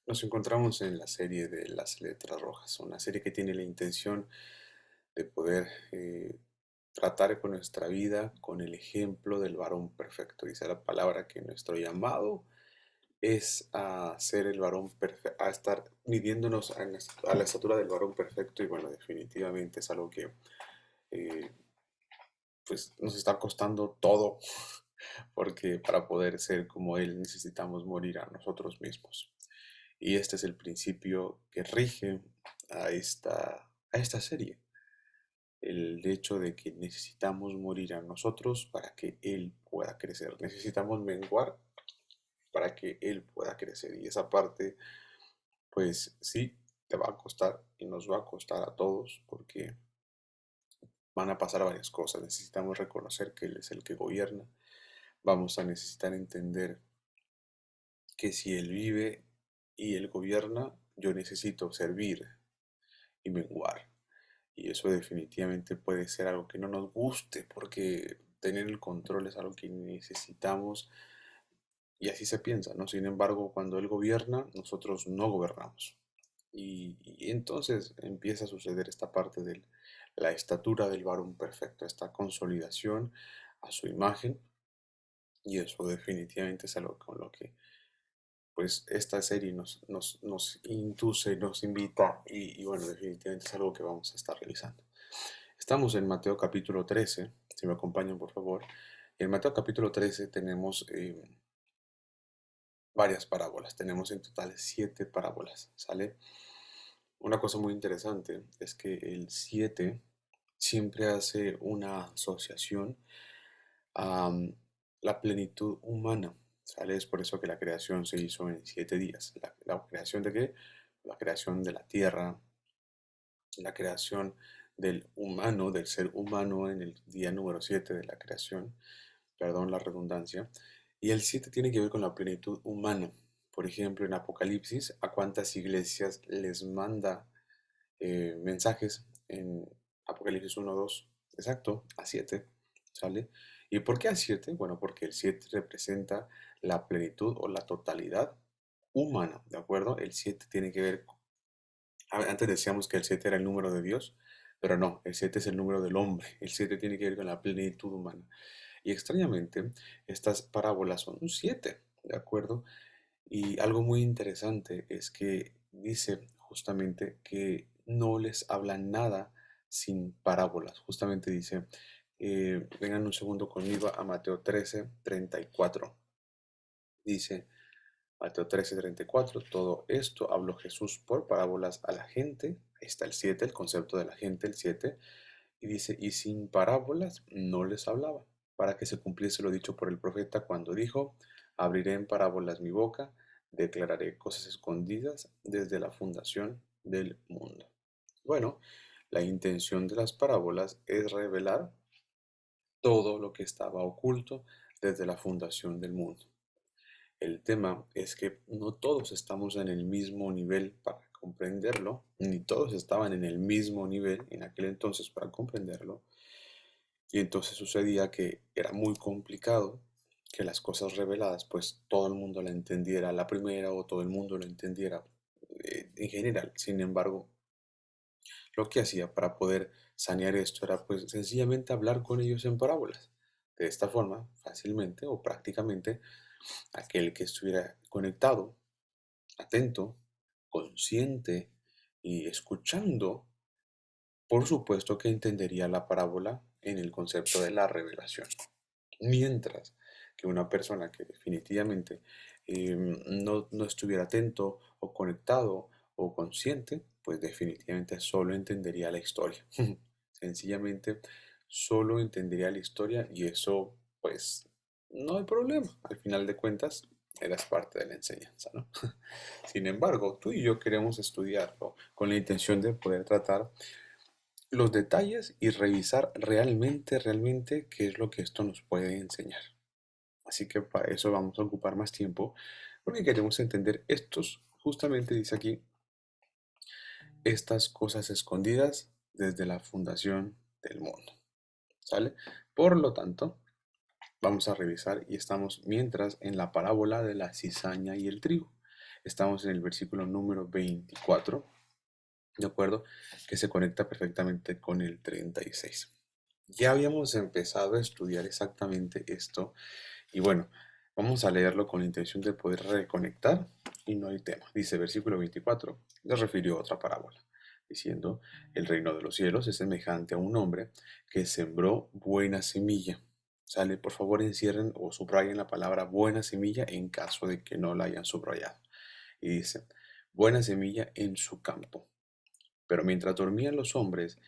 Nos encontramos en la serie de Las Letras Rojas, una serie que tiene la intención de poder tratar con nuestra vida con el ejemplo del varón perfecto. Dice la palabra que nuestro llamado es a ser el varón perfecto, a estar midiéndonos a la estatura del varón perfecto y bueno, definitivamente es algo que eh, pues nos está costando todo porque para poder ser como Él necesitamos morir a nosotros mismos. Y este es el principio que rige a esta serie, el hecho de que necesitamos morir a nosotros para que Él pueda crecer. Necesitamos menguar para que Él pueda crecer. Y esa parte, pues sí, te va a costar y nos va a costar a todos porque van a pasar varias cosas. Necesitamos reconocer que Él es el que gobierna. Vamos a necesitar entender que si Él vive y Él gobierna, yo necesito servir y menguar. Y eso definitivamente puede ser algo que no nos guste, porque tener el control es algo que necesitamos y así se piensa, ¿no? Sin embargo, cuando Él gobierna, nosotros no gobernamos. Y entonces empieza a suceder esta parte de la estatura del varón perfecto, esta consolidación a su imagen, y eso definitivamente es algo con lo que pues esta serie nos induce, nos invita y bueno, definitivamente es algo que vamos a estar realizando. Estamos en Mateo capítulo 13, si me acompañan por favor. En Mateo capítulo 13 tenemos varias parábolas, tenemos en total 7 parábolas, ¿sale? Una cosa muy interesante es que el 7 siempre hace una asociación a la plenitud humana, ¿sale? Es por eso que la creación se hizo en 7 días. ¿La creación de qué? La creación de la tierra, la creación del humano, del ser humano en el día número 7 de la creación, perdón la redundancia, y el 7 tiene que ver con la plenitud humana. Por ejemplo, en Apocalipsis, ¿a cuántas iglesias les manda mensajes? En Apocalipsis 1:2, exacto, a 7, ¿sale? ¿Y por qué a 7? Bueno, porque el 7 representa la plenitud o la totalidad humana, ¿de acuerdo? El 7 tiene que ver antes decíamos que el 7 era el número de Dios, pero no, el 7 es el número del hombre. El 7 tiene que ver con la plenitud humana. Y extrañamente, estas parábolas son un 7, ¿de acuerdo? Y algo muy interesante es que dice justamente que no les habla nada sin parábolas. Justamente dice, vengan un segundo conmigo a Mateo 13:34. Dice, Mateo 13:34, todo esto habló Jesús por parábolas a la gente. Ahí está el 7, el concepto de la gente, el 7. Y dice, y sin parábolas no les hablaba, para que se cumpliese lo dicho por el profeta cuando dijo, abriré en parábolas mi boca, declararé cosas escondidas desde la fundación del mundo. Bueno, la intención de las parábolas es revelar todo lo que estaba oculto desde la fundación del mundo. El tema es que no todos estamos en el mismo nivel para comprenderlo, ni todos estaban en el mismo nivel en aquel entonces para comprenderlo, y entonces sucedía que era muy complicado que las cosas reveladas, pues todo el mundo la entendiera a la primera o todo el mundo lo entendiera en general. Sin embargo, lo que hacía para poder sanear esto era pues sencillamente hablar con ellos en parábolas. De esta forma, fácilmente o prácticamente, aquel que estuviera conectado, atento, consciente y escuchando, por supuesto que entendería la parábola en el concepto de la revelación. Mientras que una persona que definitivamente no estuviera atento o conectado o consciente, pues definitivamente solo entendería la historia. Sencillamente solo entendería la historia y eso pues no hay problema. Al final de cuentas, eras parte de la enseñanza, ¿no? Sin embargo, tú y yo queremos estudiarlo con la intención de poder tratar los detalles y revisar realmente qué es lo que esto nos puede enseñar. Así que para eso vamos a ocupar más tiempo, porque queremos entender estos, justamente dice aquí, estas cosas escondidas desde la fundación del mundo. ¿Sale? Por lo tanto, vamos a revisar y estamos mientras en la parábola de la cizaña y el trigo. Estamos en el versículo número 24, ¿de acuerdo? Que se conecta perfectamente con el 36. Ya habíamos empezado a estudiar exactamente esto y bueno, vamos a leerlo con la intención de poder reconectar y no hay tema. Dice versículo 24, le refirió a otra parábola, diciendo, el reino de los cielos es semejante a un hombre que sembró buena semilla. Sale, por favor, encierren o subrayen la palabra buena semilla en caso de que no la hayan subrayado. Y dice, buena semilla en su campo. Pero mientras dormían los hombres,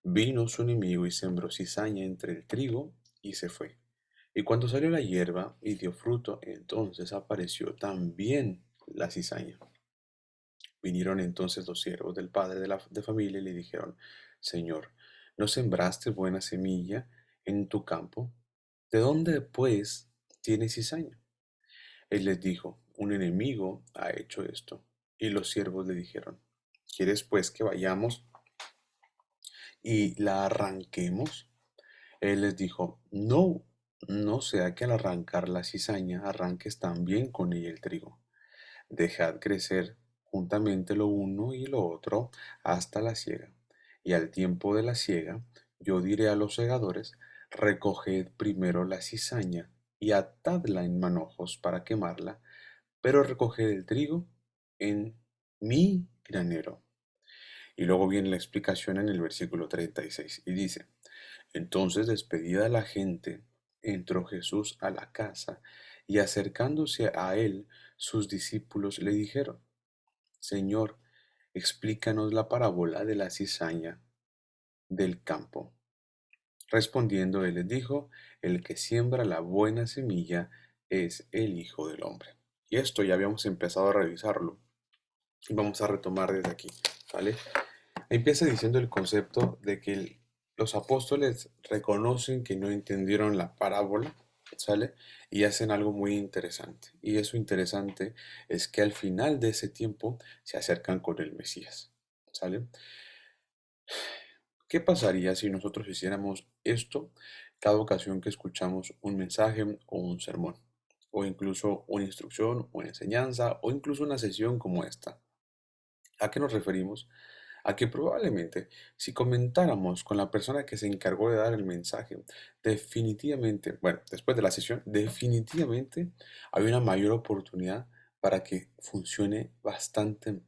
vino su enemigo y sembró cizaña entre el trigo y se fue. Y cuando salió la hierba y dio fruto, entonces apareció también la cizaña. Vinieron entonces los siervos del padre de familia y le dijeron, Señor, ¿no sembraste buena semilla en tu campo? ¿De dónde, pues, tienes cizaña? Él les dijo, un enemigo ha hecho esto. Y los siervos le dijeron, ¿quieres pues que vayamos y la arranquemos? Él les dijo, no, no sea que al arrancar la cizaña arranques también con ella el trigo. Dejad crecer juntamente lo uno y lo otro hasta la siega. Y al tiempo de la siega, yo diré a los segadores, recoged primero la cizaña y atadla en manojos para quemarla, pero recoged el trigo en mi granero. Y luego viene la explicación en el versículo 36 y dice, entonces despedida la gente, entró Jesús a la casa y acercándose a él, sus discípulos le dijeron, Señor, explícanos la parábola de la cizaña del campo. Respondiendo él les dijo, el que siembra la buena semilla es el Hijo del Hombre. Y esto ya habíamos empezado a revisarlo y vamos a retomar desde aquí, ¿vale? Empieza diciendo el concepto de que los apóstoles reconocen que no entendieron la parábola, ¿sale? Y hacen algo muy interesante. Y eso interesante es que al final de ese tiempo se acercan con el Mesías, ¿sale? ¿Qué pasaría si nosotros hiciéramos esto cada ocasión que escuchamos un mensaje o un sermón? O incluso una instrucción, una enseñanza, o incluso una sesión como esta. ¿A qué nos referimos? A que probablemente si comentáramos con la persona que se encargó de dar el mensaje, definitivamente, bueno, después de la sesión, definitivamente hay una mayor oportunidad para que funcione bastante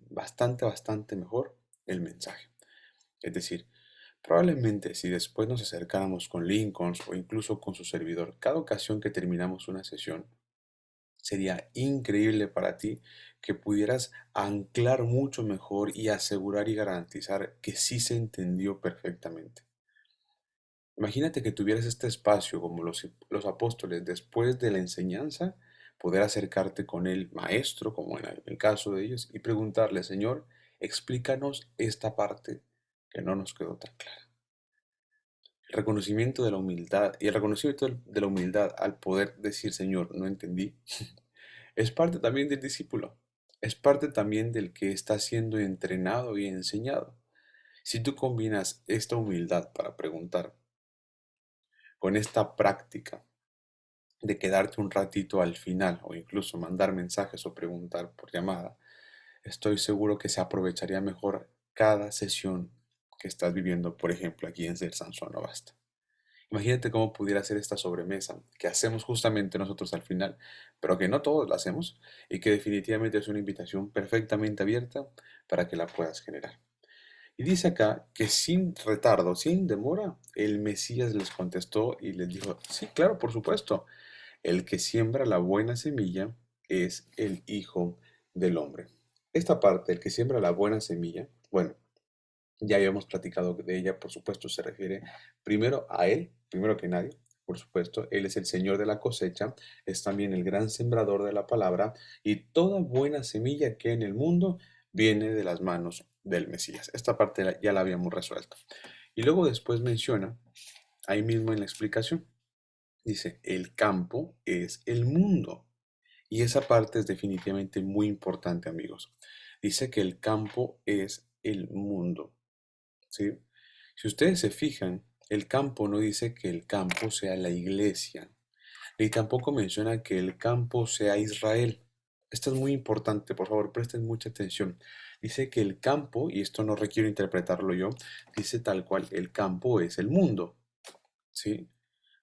mejor el mensaje. Es decir, probablemente si después nos acercáramos con Lincoln o incluso con su servidor, cada ocasión que terminamos una sesión, sería increíble para ti que pudieras anclar mucho mejor y asegurar y garantizar que sí se entendió perfectamente. Imagínate que tuvieras este espacio como los apóstoles después de la enseñanza, poder acercarte con el maestro, como en el caso de ellos, y preguntarle, Señor, explícanos esta parte que no nos quedó tan clara. El reconocimiento de la humildad y el reconocimiento de la humildad al poder decir, Señor, no entendí, es parte también del discípulo, es parte también del que está siendo entrenado y enseñado. Si tú combinas esta humildad para preguntar con esta práctica de quedarte un ratito al final o incluso mandar mensajes o preguntar por llamada, estoy seguro que se aprovecharía mejor cada sesión que estás viviendo, por ejemplo, aquí en Ser Sansón no basta. Imagínate cómo pudiera ser esta sobremesa que hacemos justamente nosotros al final, pero que no todos la hacemos y que definitivamente es una invitación perfectamente abierta para que la puedas generar. Y dice acá que sin retardo, sin demora, el Mesías les contestó y les dijo, sí, claro, por supuesto, el que siembra la buena semilla es el Hijo del Hombre. Esta parte, el que siembra la buena semilla, bueno, ya habíamos platicado de ella, por supuesto, se refiere primero a Él, primero que nadie, por supuesto, Él es el Señor de la cosecha, es también el gran sembrador de la palabra y toda buena semilla que hay en el mundo viene de las manos del Mesías. Esta parte ya la habíamos resuelto. Y luego después menciona, ahí mismo en la explicación, dice, el campo es el mundo. Y esa parte es definitivamente muy importante, amigos. Dice que el campo es el mundo. ¿Sí? Si ustedes se fijan, el campo no dice que el campo sea la iglesia, ni tampoco menciona que el campo sea Israel. Esto es muy importante, por favor, presten mucha atención. Dice que el campo, y esto no requiero interpretarlo yo, dice tal cual, el campo es el mundo, ¿sí?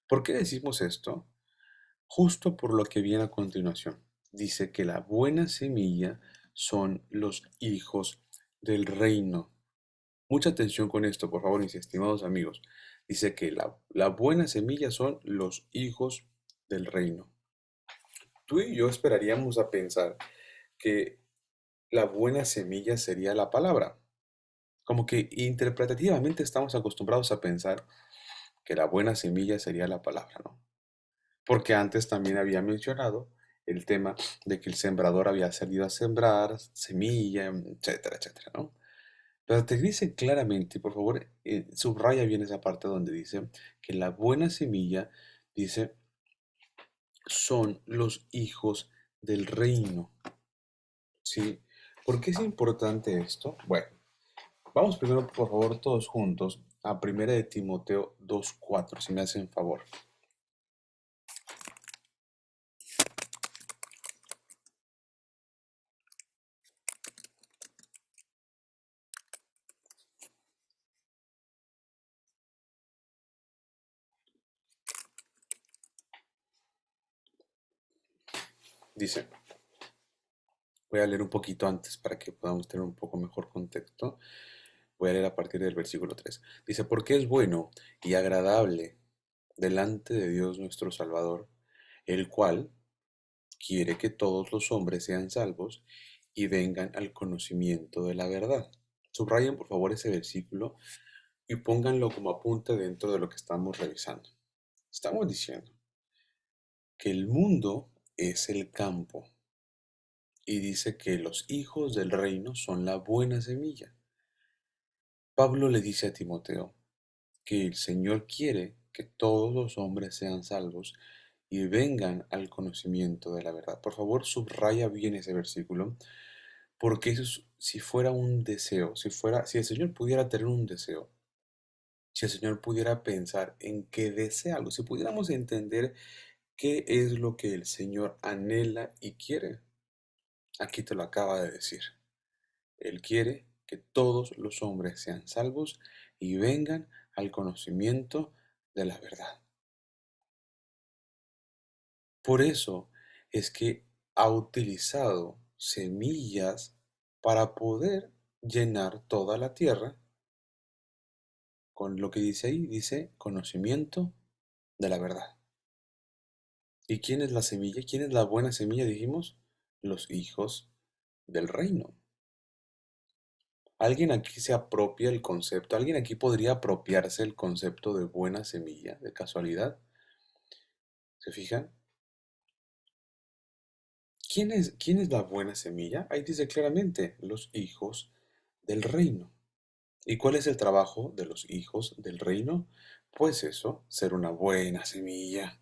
¿Por qué decimos esto? Justo por lo que viene a continuación. Dice que la buena semilla son los hijos del reino. Mucha atención con esto, por favor, mis estimados amigos. Dice que la buena semilla son los hijos del reino. Tú y yo esperaríamos a pensar que la buena semilla sería la palabra. Como que interpretativamente estamos acostumbrados a pensar que la buena semilla sería la palabra, ¿no? Porque antes también había mencionado el tema de que el sembrador había salido a sembrar semilla, etcétera, etcétera, ¿no? Pero te dice claramente, por favor, subraya bien esa parte donde dice que la buena semilla, dice, son los hijos del reino, ¿sí? ¿Por qué es importante esto? Bueno, vamos primero, por favor, todos juntos a Primera de Timoteo 2:4, si me hacen favor. Dice, voy a leer un poquito antes para que podamos tener un poco mejor contexto. Voy a leer a partir del versículo 3. Dice, porque es bueno y agradable delante de Dios nuestro Salvador, el cual quiere que todos los hombres sean salvos y vengan al conocimiento de la verdad. Subrayen por favor ese versículo y pónganlo como apunte dentro de lo que estamos revisando. Estamos diciendo que el mundo es el campo y dice que los hijos del reino son la buena semilla. Pablo le dice a Timoteo que el Señor quiere que todos los hombres sean salvos y vengan al conocimiento de la verdad. Por favor, subraya bien ese versículo, porque eso si fuera un deseo, si el Señor pudiera tener un deseo, si el Señor pudiera pensar en que desea algo, si pudiéramos entender qué es lo que el Señor anhela y quiere, aquí te lo acaba de decir. Él quiere que todos los hombres sean salvos y vengan al conocimiento de la verdad. Por eso es que ha utilizado semillas para poder llenar toda la tierra con lo que dice ahí, dice conocimiento de la verdad. ¿Y quién es la semilla? ¿Quién es la buena semilla? Dijimos, los hijos del reino. ¿Alguien aquí se apropia el concepto? ¿Alguien aquí podría apropiarse el concepto de buena semilla, de casualidad? ¿Se fijan? ¿Quién es la buena semilla? Ahí dice claramente, los hijos del reino. ¿Y cuál es el trabajo de los hijos del reino? Pues eso, ser una buena semilla.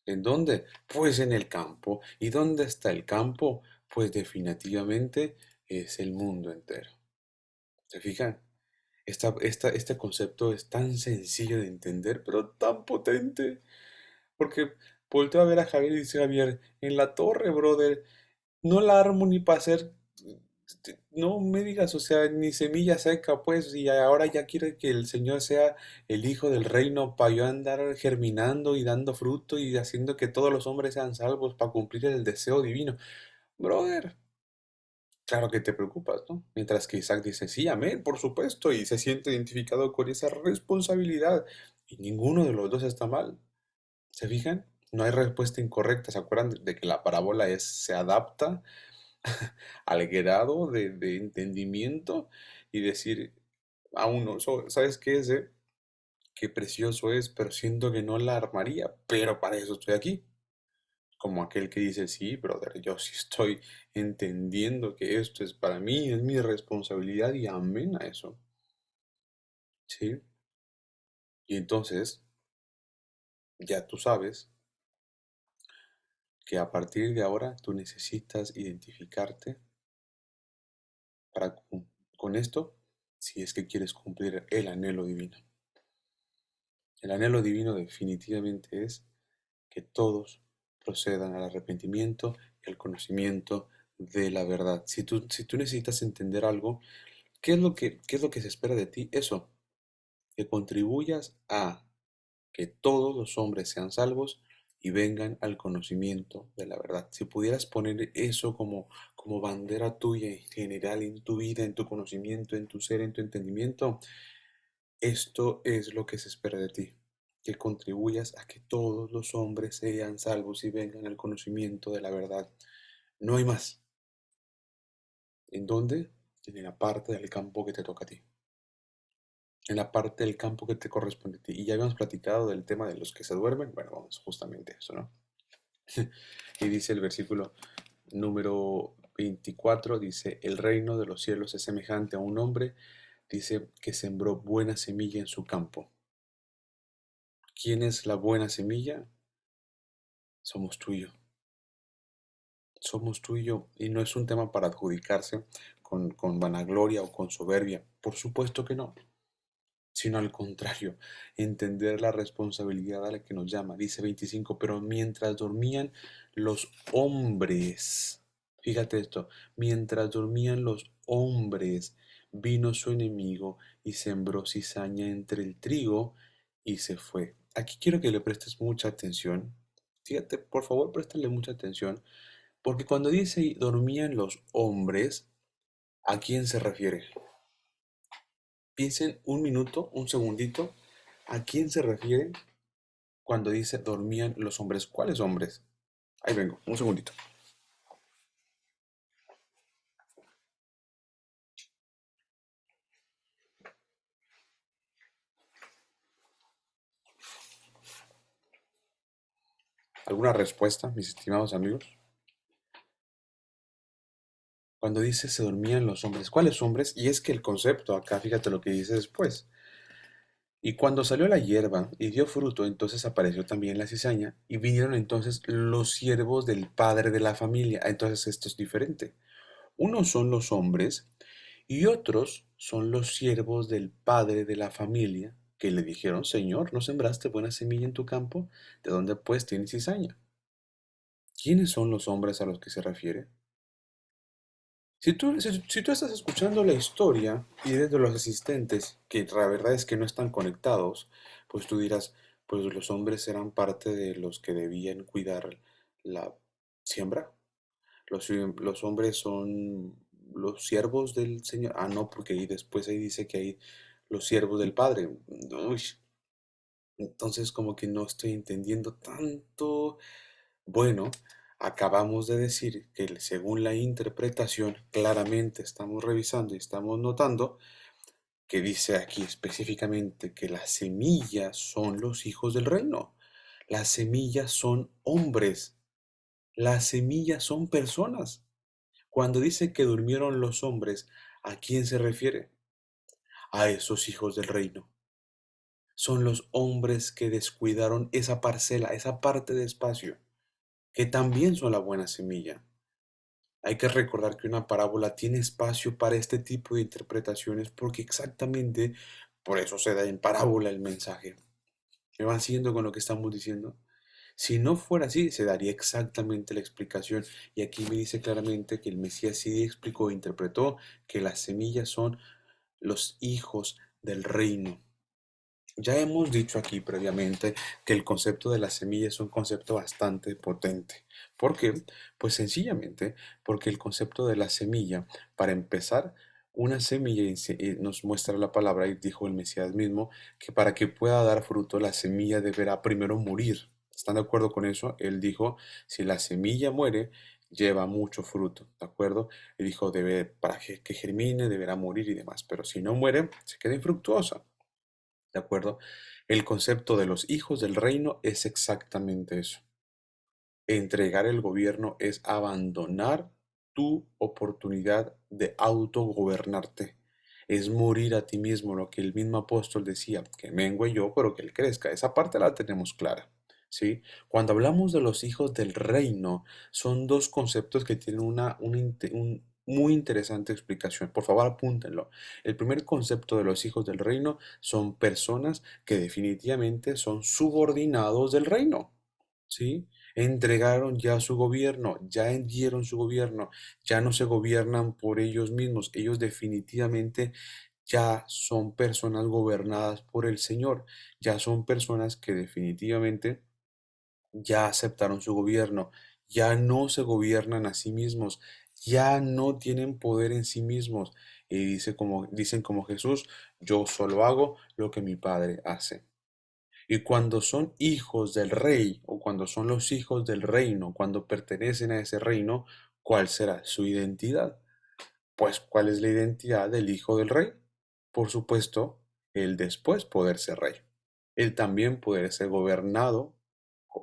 ¿En dónde? Pues en el campo. ¿Y dónde está el campo? Pues definitivamente es el mundo entero. ¿Se fijan? Este concepto es tan sencillo de entender, pero tan potente. Porque volteo a ver a Javier y dice Javier, en la torre, brother, no la armo ni para hacer, no me digas, o sea, ni semilla seca, pues, y ahora ya quiere que el Señor sea el hijo del reino para yo andar germinando y dando fruto y haciendo que todos los hombres sean salvos para cumplir el deseo divino. Brother, claro que te preocupas, ¿no? Mientras que Isaac dice, sí, amén, por supuesto, y se siente identificado con esa responsabilidad. Y ninguno de los dos está mal. ¿Se fijan? No hay respuesta incorrecta. ¿Se acuerdan de que la parábola se adapta al grado de entendimiento y decir a uno, ¿sabes qué es? Qué precioso es, pero siento que no la armaría, pero para eso estoy aquí. Como aquel que dice, sí, brother, yo sí estoy entendiendo que esto es para mí, es mi responsabilidad y amén a eso. ¿Sí? Y entonces, ya tú sabes que a partir de ahora tú necesitas identificarte para con esto si es que quieres cumplir el anhelo divino. El anhelo divino definitivamente es que todos procedan al arrepentimiento y al conocimiento de la verdad. Si tú necesitas entender algo, ¿qué es lo que se espera de ti? Eso, que contribuyas a que todos los hombres sean salvos y vengan al conocimiento de la verdad. Si pudieras poner eso como bandera tuya en general en tu vida, en tu conocimiento, en tu ser, en tu entendimiento, esto es lo que se espera de ti, que contribuyas a que todos los hombres sean salvos y vengan al conocimiento de la verdad. No hay más. ¿En dónde? En la parte del campo que te toca a ti. En la parte del campo que te corresponde a ti. Y ya habíamos platicado del tema de los que se duermen. Bueno, vamos justamente a eso, ¿no? Y dice el versículo número 24, dice, el reino de los cielos es semejante a un hombre, dice, que sembró buena semilla en su campo. ¿Quién es la buena semilla? Somos tú y yo. Somos tú y yo. Y no es un tema para adjudicarse con vanagloria o con soberbia. Por supuesto que no. Sino al contrario, entender la responsabilidad a la que nos llama. Dice 25, pero mientras dormían los hombres, fíjate esto, mientras dormían los hombres, vino su enemigo y sembró cizaña entre el trigo y se fue. Aquí quiero que le prestes mucha atención. Fíjate, por favor, préstale mucha atención, porque cuando dice dormían los hombres, ¿a quién se refiere? Piensen un minuto, un segundito, ¿a quién se refiere cuando dice dormían los hombres? ¿Cuáles hombres? Ahí vengo, un segundito. ¿Alguna respuesta, mis estimados amigos? Cuando dice se dormían los hombres, ¿cuáles hombres? Y es que el concepto acá, fíjate lo que dice después. Y cuando salió la hierba y dio fruto, entonces apareció también la cizaña, y vinieron entonces los siervos del padre de la familia. Entonces esto es diferente. Unos son los hombres y otros son los siervos del padre de la familia que le dijeron, Señor, ¿no sembraste buena semilla en tu campo? ¿De dónde pues tienes cizaña? ¿Quiénes son los hombres a los que se refiere? Si tú estás escuchando la historia y eres de los asistentes, que la verdad es que no están conectados, pues tú dirás, pues los hombres eran parte de los que debían cuidar la siembra. Los hombres son los siervos del Señor. Ah, no, porque ahí después ahí dice que hay los siervos del Padre. Uy, entonces como que no estoy entendiendo tanto. Bueno, acabamos de decir que según la interpretación, claramente estamos revisando y estamos notando que dice aquí específicamente que las semillas son los hijos del reino. Las semillas son hombres. Las semillas son personas. Cuando dice que durmieron los hombres, ¿a quién se refiere? A esos hijos del reino. Son los hombres que descuidaron esa parcela, esa parte de espacio, que también son la buena semilla. Hay que recordar que una parábola tiene espacio para este tipo de interpretaciones porque exactamente por eso se da en parábola el mensaje. ¿Me van siguiendo con lo que estamos diciendo? Si no fuera así, se daría exactamente la explicación. Y aquí me dice claramente que el Mesías sí explicó e interpretó que las semillas son los hijos del reino. Ya hemos dicho aquí previamente que el concepto de la semilla es un concepto bastante potente. ¿Por qué? Pues sencillamente porque el concepto de la semilla, para empezar, una semilla nos muestra la palabra y dijo el Mesías mismo que para que pueda dar fruto la semilla deberá primero morir. ¿Están de acuerdo con eso? Él dijo, si la semilla muere, lleva mucho fruto, ¿de acuerdo? Y dijo, para que germine, deberá morir y demás, pero si no muere, se queda infructuosa. ¿De acuerdo? El concepto de los hijos del reino es exactamente eso. Entregar el gobierno es abandonar tu oportunidad de autogobernarte. Es morir a ti mismo, lo que el mismo apóstol decía, que mengue yo, pero que él crezca. Esa parte la tenemos clara, ¿sí? Cuando hablamos de los hijos del reino, son dos conceptos que tienen una muy interesante explicación. Por favor, apúntenlo. El primer concepto de los hijos del reino son personas que definitivamente son subordinados del reino. ¿Sí? entregaron ya su gobierno, ya dieron su gobierno, ya no se gobiernan por ellos mismos, ellos definitivamente ya son personas gobernadas por el Señor, ya son personas que definitivamente ya aceptaron su gobierno, ya no se gobiernan a sí mismos, ya no tienen poder en sí mismos. Y dicen como Jesús, yo solo hago lo que mi Padre hace. Y cuando son hijos del rey o cuando son los hijos del reino, cuando pertenecen a ese reino, ¿cuál será su identidad? Pues, ¿cuál es la identidad del hijo del rey? Por supuesto, el después poder ser rey. El también poder ser gobernado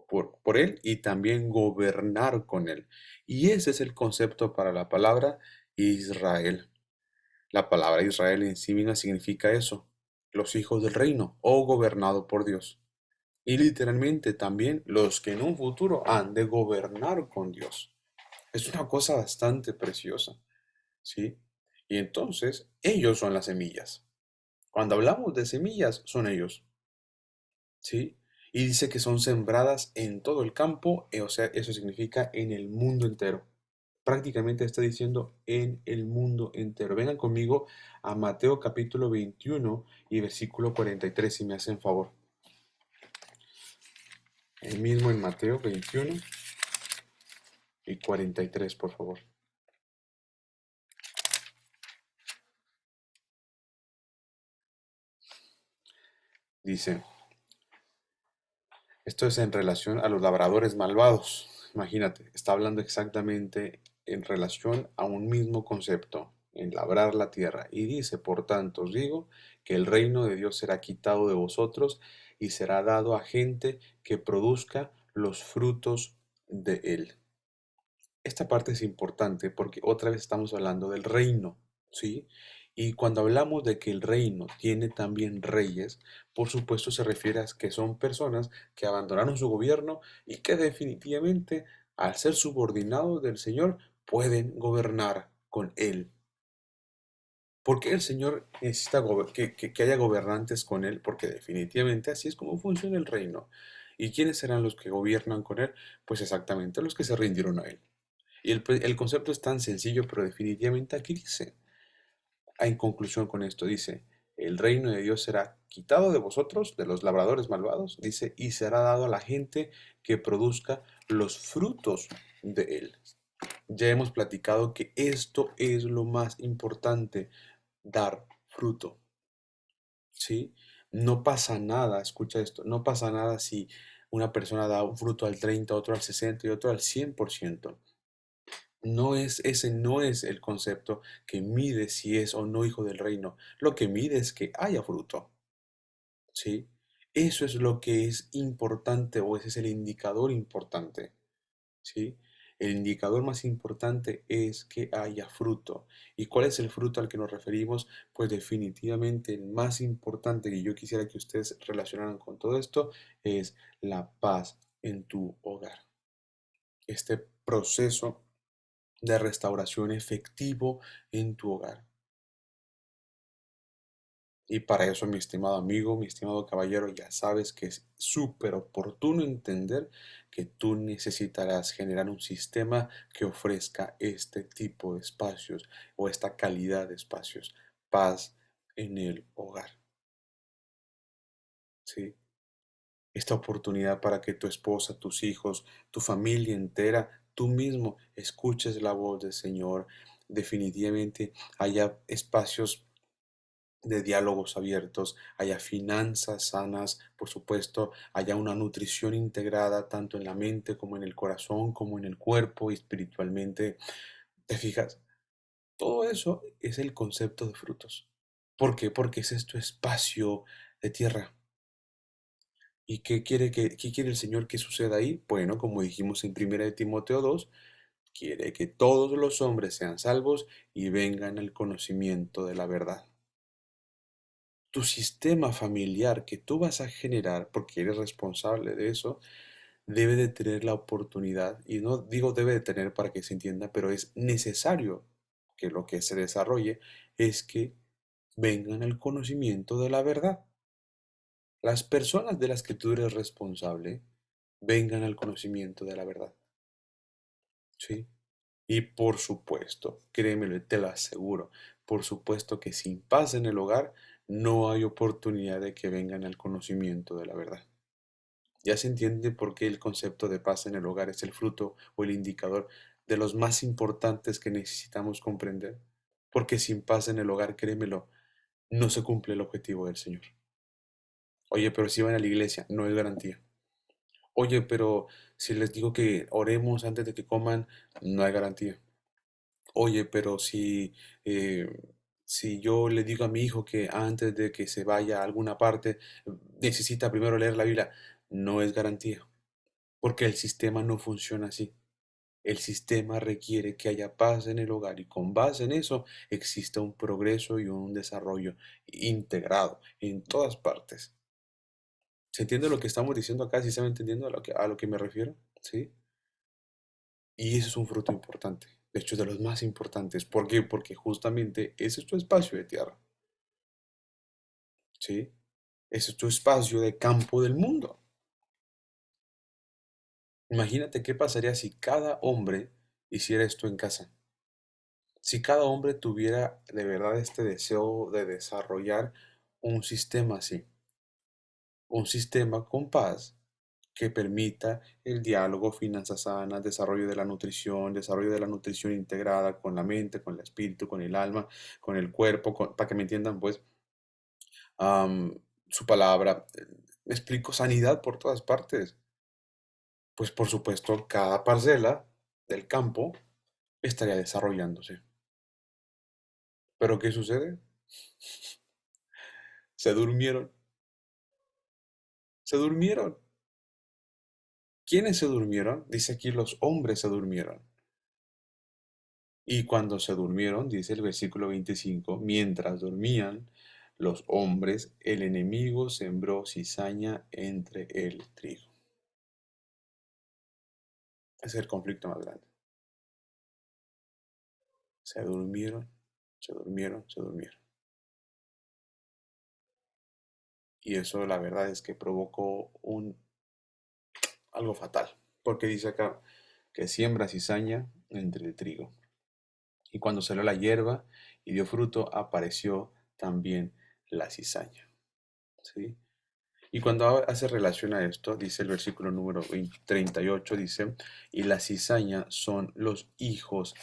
por él y también gobernar con él. Y ese es el concepto para la palabra Israel. La palabra Israel en sí misma significa eso, los hijos del reino o gobernado por Dios. Y literalmente también los que en un futuro han de gobernar con Dios. Es una cosa bastante preciosa, ¿sí? Y entonces ellos son las semillas. Cuando hablamos de semillas, son ellos, ¿sí? Y dice que son sembradas en todo el campo, o sea, eso significa en el mundo entero. Prácticamente está diciendo en el mundo entero. Vengan conmigo a Mateo capítulo 21 y versículo 43, si me hacen favor. El mismo en Mateo 21 y 43, por favor. Dice, esto es en relación a los labradores malvados. Imagínate, está hablando exactamente en relación a un mismo concepto, en labrar la tierra. Y dice, por tanto, os digo que el reino de Dios será quitado de vosotros y será dado a gente que produzca los frutos de él. Esta parte es importante porque otra vez estamos hablando del reino, ¿sí? Y cuando hablamos de que el reino tiene también reyes, por supuesto se refiere a que son personas que abandonaron su gobierno y que definitivamente, al ser subordinados del Señor, pueden gobernar con Él. ¿Por qué el Señor necesita que haya gobernantes con Él? Porque definitivamente así es como funciona el reino. ¿Y quiénes serán los que gobiernan con Él? Pues exactamente los que se rindieron a Él. Y el concepto es tan sencillo, pero definitivamente aquí dice, en conclusión con esto, dice, el reino de Dios será quitado de vosotros, de los labradores malvados, dice, y será dado a la gente que produzca los frutos de él. Ya hemos platicado que esto es lo más importante, dar fruto, ¿sí? No pasa nada, escucha esto, no pasa nada si una persona da un fruto al 30, otro al 60 y otro al 100%. Ese no es el concepto que mide si es o no hijo del reino. Lo que mide es que haya fruto, ¿sí? Eso es lo que es importante o ese es el indicador importante, ¿sí? El indicador más importante es que haya fruto. ¿Y cuál es el fruto al que nos referimos? Pues definitivamente el más importante que yo quisiera que ustedes relacionaran con todo esto es la paz en tu hogar. Este proceso de restauración efectivo en tu hogar. Y para eso, mi estimado amigo, mi estimado caballero, ya sabes que es súper oportuno entender que tú necesitarás generar un sistema que ofrezca este tipo de espacios o esta calidad de espacios. Paz en el hogar, ¿sí? Esta oportunidad para que tu esposa, tus hijos, tu familia entera, tú mismo escuches la voz del Señor. Definitivamente haya espacios de diálogos abiertos, haya finanzas sanas, por supuesto, haya una nutrición integrada tanto en la mente como en el corazón, como en el cuerpo y espiritualmente. ¿Te fijas? Todo eso es el concepto de frutos. ¿Por qué? Porque ese es tu espacio de tierra. ¿Y qué quiere el Señor que suceda ahí? Bueno, como dijimos en 1 Timoteo 2, quiere que todos los hombres sean salvos y vengan al conocimiento de la verdad. Tu sistema familiar que tú vas a generar, porque eres responsable de eso, debe de tener la oportunidad, y no digo debe de tener para que se entienda, pero es necesario que lo que se desarrolle es que vengan al conocimiento de la verdad. Las personas de las que tú eres responsable vengan al conocimiento de la verdad. ¿Sí? Y por supuesto, créemelo, y te lo aseguro, por supuesto que sin paz en el hogar no hay oportunidad de que vengan al conocimiento de la verdad. Ya se entiende por qué el concepto de paz en el hogar es el fruto o el indicador de los más importantes que necesitamos comprender. Porque sin paz en el hogar, créemelo, no se cumple el objetivo del Señor. Oye, pero si van a la iglesia, no es garantía. Oye, pero si les digo que oremos antes de que coman, no hay garantía. Oye, pero eh, si yo le digo a mi hijo que antes de que se vaya a alguna parte, necesita primero leer la Biblia, no es garantía, porque el sistema no funciona así. El sistema requiere que haya paz en el hogar y con base en eso exista un progreso y un desarrollo integrado en todas partes. ¿Se entiende lo que estamos diciendo acá? ¿Sí se va entendiendo a lo que me refiero? ¿Sí? Y eso es un fruto importante. De hecho, es de los más importantes. ¿Por qué? Porque justamente ese es tu espacio de tierra. ¿Sí? Ese es tu espacio de campo del mundo. Imagínate qué pasaría si cada hombre hiciera esto en casa. Si cada hombre tuviera de verdad este deseo de desarrollar un sistema así, un sistema con paz que permita el diálogo, finanzas sanas, desarrollo de la nutrición integrada con la mente, con el espíritu, con el alma, con el cuerpo, para que me entiendan, pues, su palabra. Me explico, sanidad por todas partes. Pues por supuesto, cada parcela del campo estaría desarrollándose. Pero ¿qué sucede? Se durmieron, se durmieron. ¿Quiénes se durmieron? Dice aquí los hombres se durmieron. Y cuando se durmieron, dice el versículo 25, mientras dormían los hombres, el enemigo sembró cizaña entre el trigo. Es el conflicto más grande. Se durmieron, se durmieron, se durmieron. Y eso la verdad es que provocó algo fatal. Porque dice acá que siembra cizaña entre el trigo. Y cuando salió la hierba y dio fruto, apareció también la cizaña. ¿Sí? Y cuando hace relación a esto, dice el versículo número 38, dice, y la cizaña son los hijos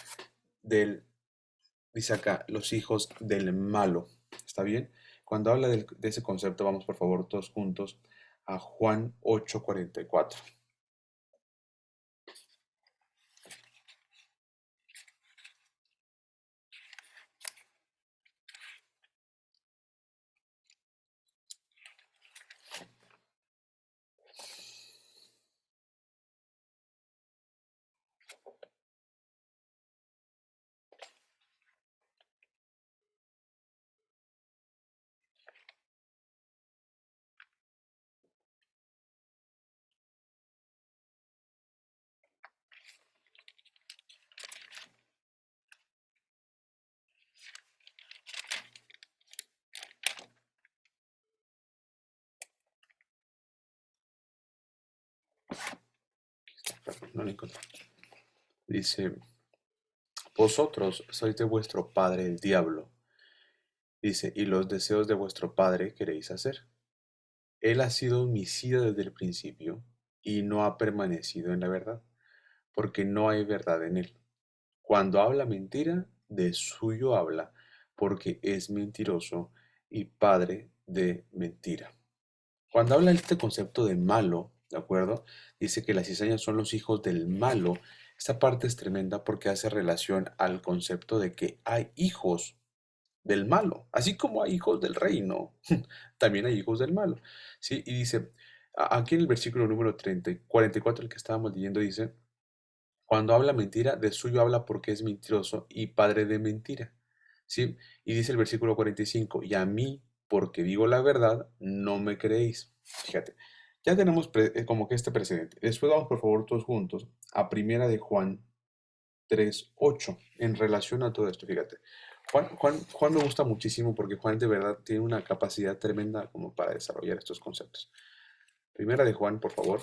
del, dice acá, los hijos del malo. ¿Está bien? Cuando habla de ese concepto, vamos por favor todos juntos a Juan 8:44. Perdón, no lo encontré. Dice, vosotros sois de vuestro padre el diablo. Dice, y los deseos de vuestro padre queréis hacer. Él ha sido homicida desde el principio y no ha permanecido en la verdad, porque no hay verdad en él. Cuando habla mentira, de suyo habla, porque es mentiroso y padre de mentira. Cuando habla este concepto de malo, ¿de acuerdo? Dice que las cizañas son los hijos del malo. Esta parte es tremenda porque hace relación al concepto de que hay hijos del malo, así como hay hijos del reino, también hay hijos del malo. ¿Sí? Y dice, aquí en el versículo número 44, el que estábamos leyendo, dice, cuando habla mentira, de suyo habla porque es mentiroso y padre de mentira. ¿Sí? Y dice el versículo 45, y a mí, porque digo la verdad, no me creéis. Fíjate, ya tenemos como que este precedente. Después vamos, por favor, todos juntos a Primera de Juan 3:8 en relación a todo esto, fíjate. Juan me gusta muchísimo porque Juan de verdad tiene una capacidad tremenda como para desarrollar estos conceptos. Primera de Juan, por favor.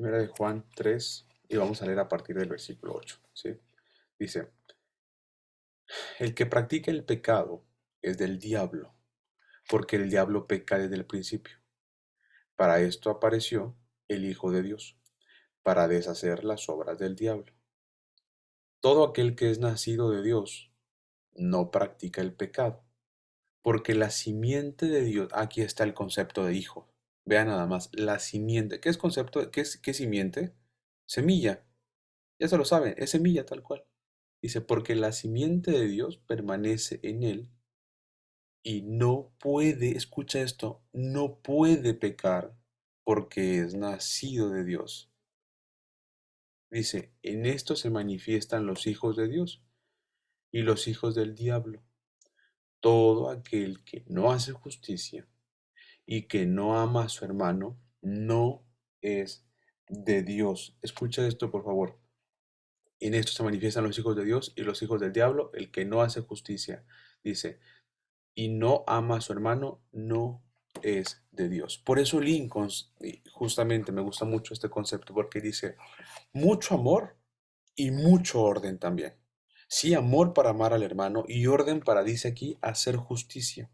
Primera de Juan 3 y vamos a leer a partir del versículo 8, ¿sí? Dice, el que practica el pecado es del diablo, porque el diablo peca desde el principio. Para esto apareció el Hijo de Dios, para deshacer las obras del diablo. Todo aquel que es nacido de Dios no practica el pecado, porque la simiente de Dios, aquí está el concepto de hijo. Vean nada más, la simiente. ¿Qué es concepto? ¿Qué simiente? Semilla. Ya se lo saben, es semilla tal cual. Dice, porque la simiente de Dios permanece en él y no puede, escucha esto, no puede pecar porque es nacido de Dios. Dice, en esto se manifiestan los hijos de Dios y los hijos del diablo. Todo aquel que no hace justicia y que no ama a su hermano no es de Dios. Escucha esto, por favor. En esto se manifiestan los hijos de Dios y los hijos del diablo, el que no hace justicia. Dice, y no ama a su hermano no es de Dios. Por eso Lincoln, y justamente me gusta mucho este concepto, porque dice, mucho amor y mucho orden también. Sí, amor para amar al hermano y orden para, dice aquí, hacer justicia.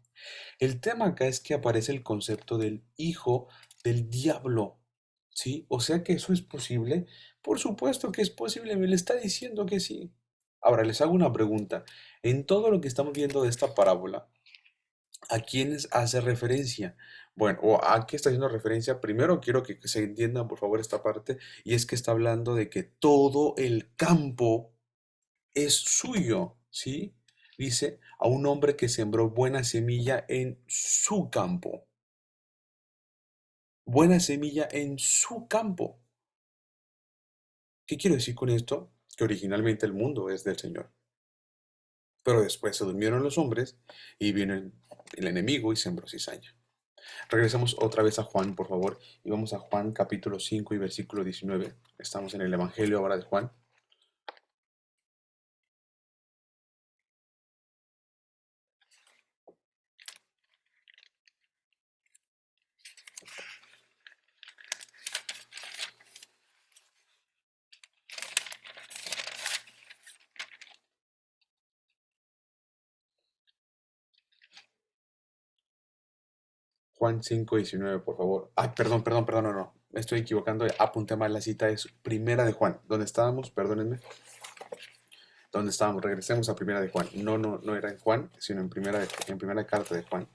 El tema acá es que aparece el concepto del hijo del diablo, ¿sí? O sea que eso es posible. Por supuesto que es posible, me le está diciendo que sí. Ahora les hago una pregunta. En todo lo que estamos viendo de esta parábola, ¿a quiénes hace referencia? Bueno, o a qué está haciendo referencia. Primero quiero que se entienda, por favor, esta parte, y es que está hablando de que todo el campo es suyo, ¿sí? Dice, a un hombre que sembró buena semilla en su campo. Buena semilla en su campo. ¿Qué quiero decir con esto? Que originalmente el mundo es del Señor. Pero después se durmieron los hombres y vino el enemigo y sembró cizaña. Regresamos otra vez a Juan, por favor, y vamos a Juan capítulo 5 y versículo 19. Estamos en el Evangelio ahora de Juan. Juan 5 19, por favor. Ah, perdón, no. Me estoy equivocando. Apunté mal la cita. Es Primera de Juan. ¿Dónde estábamos? Perdónenme. ¿Dónde estábamos? Regresemos a Primera de Juan. No era en Juan, sino en primera carta de Juan.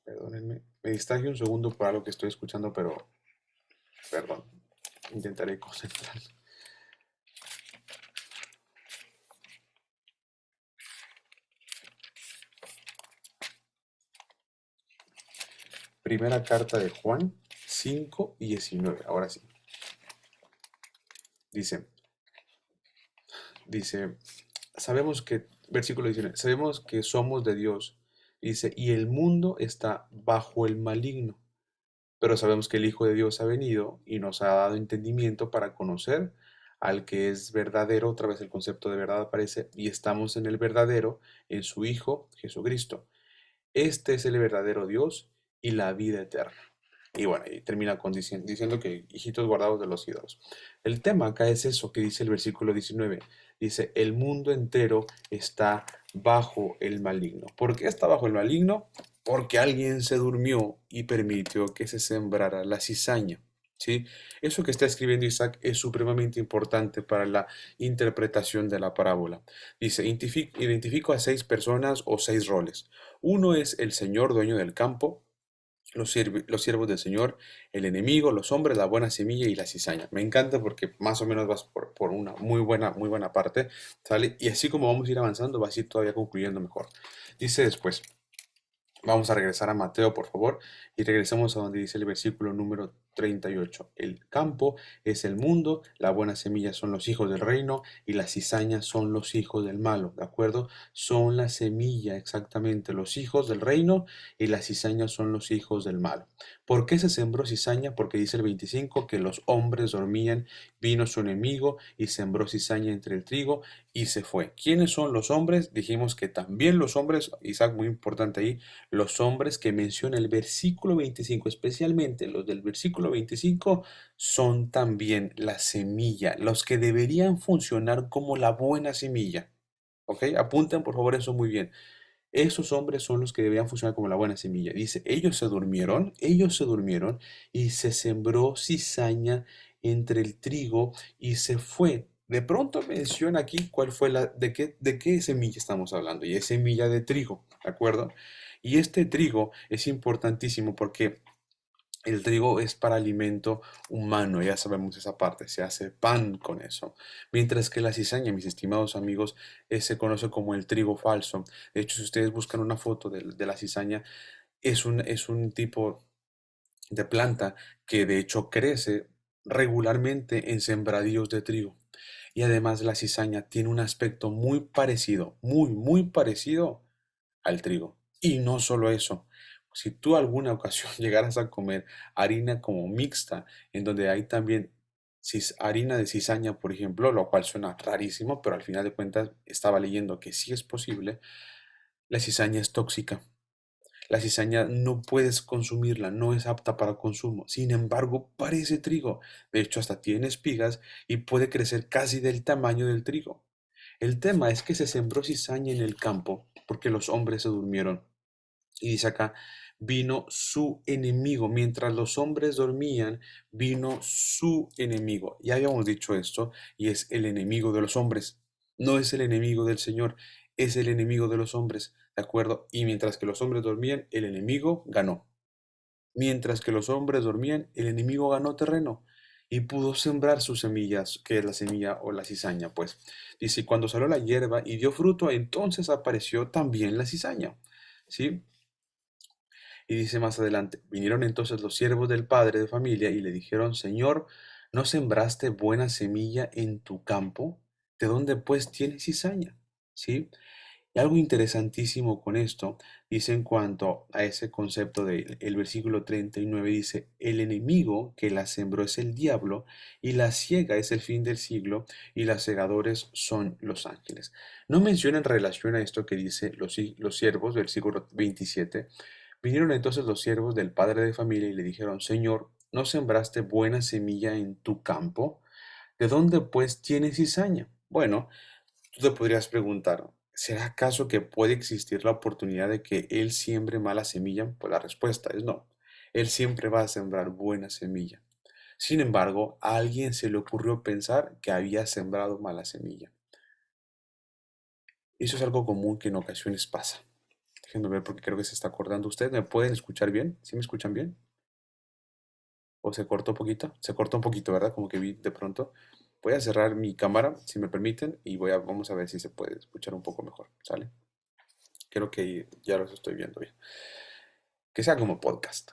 Perdónenme. Me distraje un segundo por algo que estoy escuchando, pero perdón. Intentaré concentrarme. Primera carta de Juan 5 y 19. Ahora sí. Dice, dice, versículo 19, sabemos que somos de Dios. Dice, y el mundo está bajo el maligno. Pero sabemos que el Hijo de Dios ha venido y nos ha dado entendimiento para conocer al que es verdadero. Otra vez el concepto de verdad aparece y estamos en el verdadero, en su Hijo Jesucristo. Este es el verdadero Dios y la vida eterna. Y bueno, y termina diciendo que hijitos guardados de los ídolos. El tema acá es eso que dice el versículo 19. Dice, el mundo entero está bajo el maligno. ¿Por qué está bajo el maligno? Porque alguien se durmió y permitió que se sembrara la cizaña. ¿Sí? Eso que está escribiendo Isaac es supremamente importante para la interpretación de la parábola. Dice, identifico a 6 personas o 6 roles. Uno es el Señor, dueño del campo, los siervos del Señor, el enemigo, los hombres, la buena semilla y la cizaña. Me encanta porque más o menos vas por una muy buena parte, ¿sale? Y así como vamos a ir avanzando, vas a ir todavía concluyendo mejor. Dice después, vamos a regresar a Mateo, por favor, y regresemos a donde dice el versículo número 38. El campo es el mundo, la buena semilla son los hijos del reino y las cizañas son los hijos del malo, ¿de acuerdo? Son la semilla, exactamente, los hijos del reino y las cizañas son los hijos del malo. ¿Por qué se sembró cizaña? Porque dice el 25 que los hombres dormían Vino su enemigo y sembró cizaña entre el trigo y se fue. ¿Quiénes son los hombres? Dijimos que también los hombres, Isaac, muy importante ahí, los hombres que menciona el versículo 25, especialmente los del versículo 25, son también la semilla, los que deberían funcionar como la buena semilla. ¿Ok? Apunten por favor eso muy bien. Esos hombres son los que deberían funcionar como la buena semilla. Dice, ellos se durmieron y se sembró cizaña entre el trigo y se fue. De pronto menciona aquí cuál fue de qué semilla estamos hablando. Y es semilla de trigo, ¿de acuerdo? Y este trigo es importantísimo porque el trigo es para alimento humano, ya sabemos esa parte, se hace pan con eso. Mientras que la cizaña, mis estimados amigos, se conoce como el trigo falso. De hecho, si ustedes buscan una foto de la cizaña, es un tipo de planta que de hecho crece regularmente en sembradíos de trigo. Y además la cizaña tiene un aspecto muy parecido, muy parecido al trigo. Y no solo eso, si tú alguna ocasión llegaras a comer harina como mixta, en donde hay también harina de cizaña, por ejemplo, lo cual suena rarísimo, pero al final de cuentas estaba leyendo que sí es posible, la cizaña es tóxica. La cizaña no puedes consumirla, no es apta para consumo. Sin embargo, parece trigo. De hecho, hasta tiene espigas y puede crecer casi del tamaño del trigo. El tema es que se sembró cizaña en el campo porque los hombres se durmieron. Y dice acá, vino su enemigo. Mientras los hombres dormían, vino su enemigo. Ya habíamos dicho esto, y es el enemigo de los hombres. No es el enemigo del Señor, es el enemigo de los hombres. ¿De acuerdo? Y mientras que los hombres dormían, el enemigo ganó. Mientras que los hombres dormían, el enemigo ganó terreno y pudo sembrar sus semillas, que es la semilla o la cizaña, pues. Dice, cuando salió la hierba y dio fruto, entonces apareció también la cizaña. ¿Sí? Y dice más adelante, vinieron entonces los siervos del padre de familia y le dijeron, Señor, ¿no sembraste buena semilla en tu campo? ¿De dónde pues tienes cizaña? ¿Sí? Y algo interesantísimo con esto, dice en cuanto a ese concepto del versículo 39, dice, el enemigo que la sembró es el diablo, y la siega es el fin del siglo, y los segadores son los ángeles. No menciona en relación a esto que dice los siervos, versículo 27, vinieron entonces los siervos del padre de familia y le dijeron, Señor, ¿no sembraste buena semilla en tu campo? ¿De dónde pues tienes cizaña? Bueno, tú te podrías preguntar, ¿será acaso que puede existir la oportunidad de que Él siembre mala semilla? Pues la respuesta es no. Él siempre va a sembrar buena semilla. Sin embargo, a alguien se le ocurrió pensar que había sembrado mala semilla. Eso es algo común que en ocasiones pasa. Déjenme ver porque creo que se está acordando. ¿Ustedes me pueden escuchar bien? ¿Sí me escuchan bien? ¿O se cortó un poquito? Se cortó un poquito, ¿verdad? Como que vi de pronto. Voy a cerrar mi cámara, si me permiten, y vamos a ver si se puede escuchar un poco mejor, ¿sale? Creo que ya los estoy viendo bien. Que sea como podcast.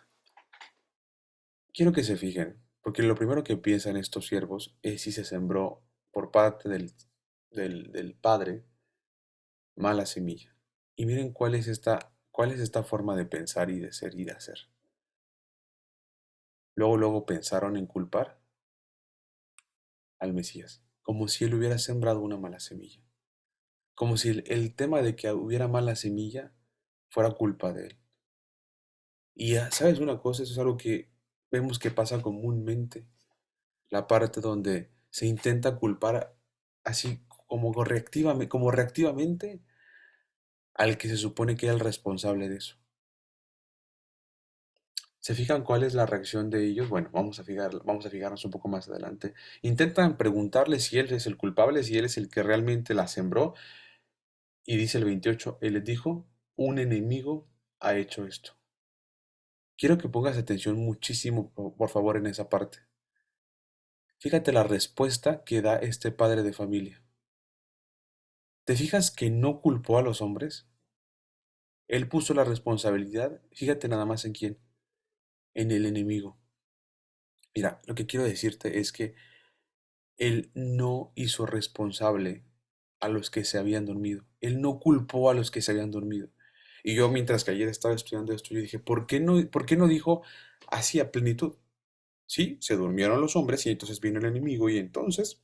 Quiero que se fijen, porque lo primero que piensan estos siervos es si se sembró por parte del padre mala semilla. Y miren cuál es esta forma de pensar y de ser y de hacer. Luego pensaron en culpar al Mesías, como si él hubiera sembrado una mala semilla. Como si el tema de que hubiera mala semilla fuera culpa de él. Y sabes una cosa, eso es algo que vemos que pasa comúnmente. La parte donde se intenta culpar así como reactivamente al que se supone que era el responsable de eso. ¿Se fijan cuál es la reacción de ellos? Bueno, vamos a fijarnos un poco más adelante. Intentan preguntarle si él es el culpable, si él es el que realmente la sembró. Y dice el 28, él les dijo, un enemigo ha hecho esto. Quiero que pongas atención muchísimo, por favor, en esa parte. Fíjate la respuesta que da este padre de familia. ¿Te fijas que no culpó a los hombres? Él puso la responsabilidad, fíjate nada más en quién, en el enemigo. Mira, lo que quiero decirte es que él no hizo responsable a los que se habían dormido. Él no culpó a los que se habían dormido. Y yo mientras que ayer estaba estudiando esto, yo dije, por qué no dijo así a plenitud? Sí, se durmieron los hombres y entonces vino el enemigo y entonces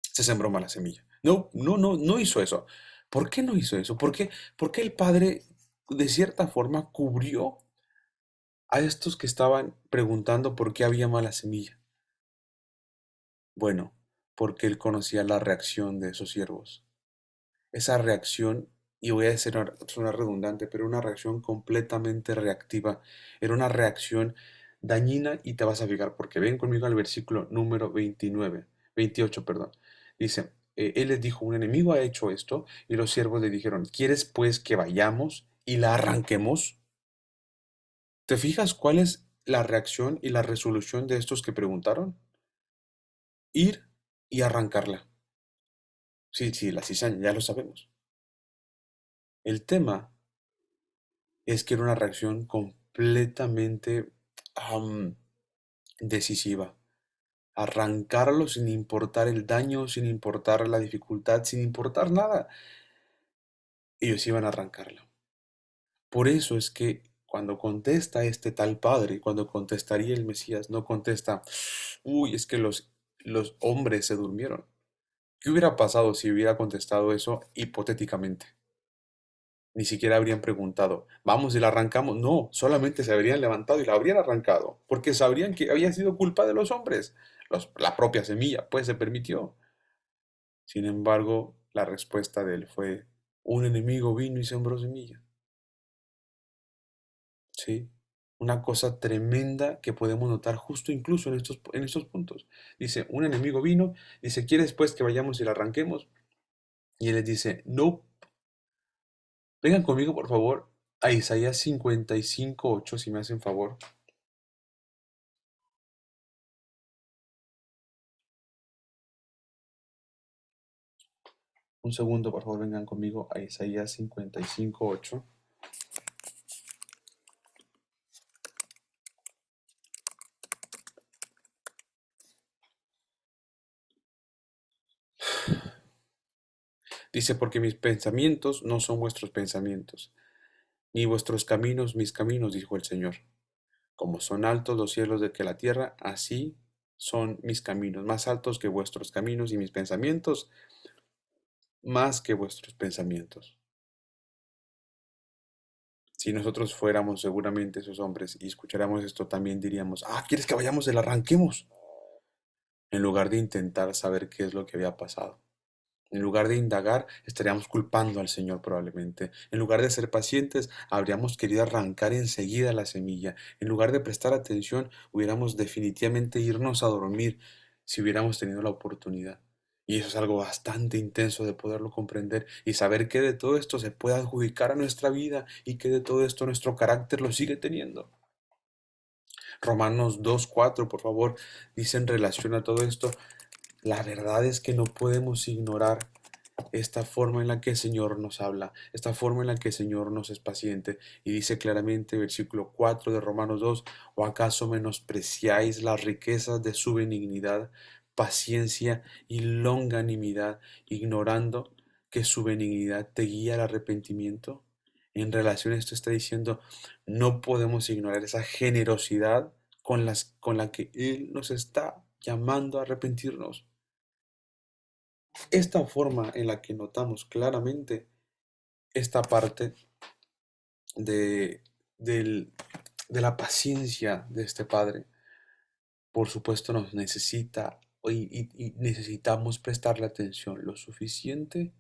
se sembró mala semilla. No, no, no, no hizo eso. ¿Por qué no hizo eso? ¿Por qué el padre de cierta forma cubrió a estos que estaban preguntando por qué había mala semilla? Bueno, porque él conocía la reacción de esos siervos. Esa reacción, y voy a sonar redundante, pero una reacción completamente reactiva. Era una reacción dañina y te vas a fijar porque ven conmigo al versículo número 29, 28, perdón. Dice, él les dijo, un enemigo ha hecho esto y los siervos le dijeron, ¿quieres pues que vayamos y la arranquemos? ¿Te fijas cuál es la reacción y la resolución de estos que preguntaron? Ir y arrancarla. Sí, sí, la cizaña, ya lo sabemos. El tema es que era una reacción completamente am, decisiva. Arrancarlo sin importar el daño, sin importar la dificultad, sin importar nada. Ellos iban a arrancarlo. Por eso es que cuando contesta este tal padre, cuando contestaría el Mesías, no contesta, uy, es que los hombres se durmieron. ¿Qué hubiera pasado si hubiera contestado eso hipotéticamente? Ni siquiera habrían preguntado, vamos y la arrancamos. No, solamente se habrían levantado y la habrían arrancado, porque sabrían que había sido culpa de los hombres. La propia semilla, pues se permitió. Sin embargo, la respuesta de él fue, un enemigo vino y sembró semilla. Sí, una cosa tremenda que podemos notar justo incluso en estos puntos. Dice, un enemigo vino, dice, ¿quieres pues que vayamos y la arranquemos? Y él les dice, no, vengan conmigo por favor a Isaías 55:8 si me hacen favor. Un segundo, por favor, vengan conmigo a Isaías 55:8. Dice, porque mis pensamientos no son vuestros pensamientos, ni vuestros caminos mis caminos, dijo el Señor. Como son altos los cielos de que la tierra, así son mis caminos, más altos que vuestros caminos y mis pensamientos, más que vuestros pensamientos. Si nosotros fuéramos seguramente esos hombres y escucháramos esto, también diríamos, ¿quieres que vayamos y la arranquemos? En lugar de intentar saber qué es lo que había pasado. En lugar de indagar, estaríamos culpando al Señor probablemente. En lugar de ser pacientes, habríamos querido arrancar enseguida la semilla. En lugar de prestar atención, hubiéramos definitivamente irnos a dormir si hubiéramos tenido la oportunidad. Y eso es algo bastante intenso de poderlo comprender y saber que de todo esto se puede adjudicar a nuestra vida y que de todo esto nuestro carácter lo sigue teniendo. Romanos 2:4, por favor, dice en relación a todo esto, la verdad es que no podemos ignorar esta forma en la que el Señor nos habla, esta forma en la que el Señor nos es paciente. Y dice claramente, versículo 4 de Romanos 2, ¿o acaso menospreciáis las riquezas de su benignidad, paciencia y longanimidad, ignorando que su benignidad te guía al arrepentimiento? En relación a esto está diciendo, no podemos ignorar esa generosidad con la que Él nos está llamando a arrepentirnos. Esta forma en la que notamos claramente esta parte de, del- de la paciencia de este Padre, por supuesto nos necesita y necesitamos prestarle atención lo suficiente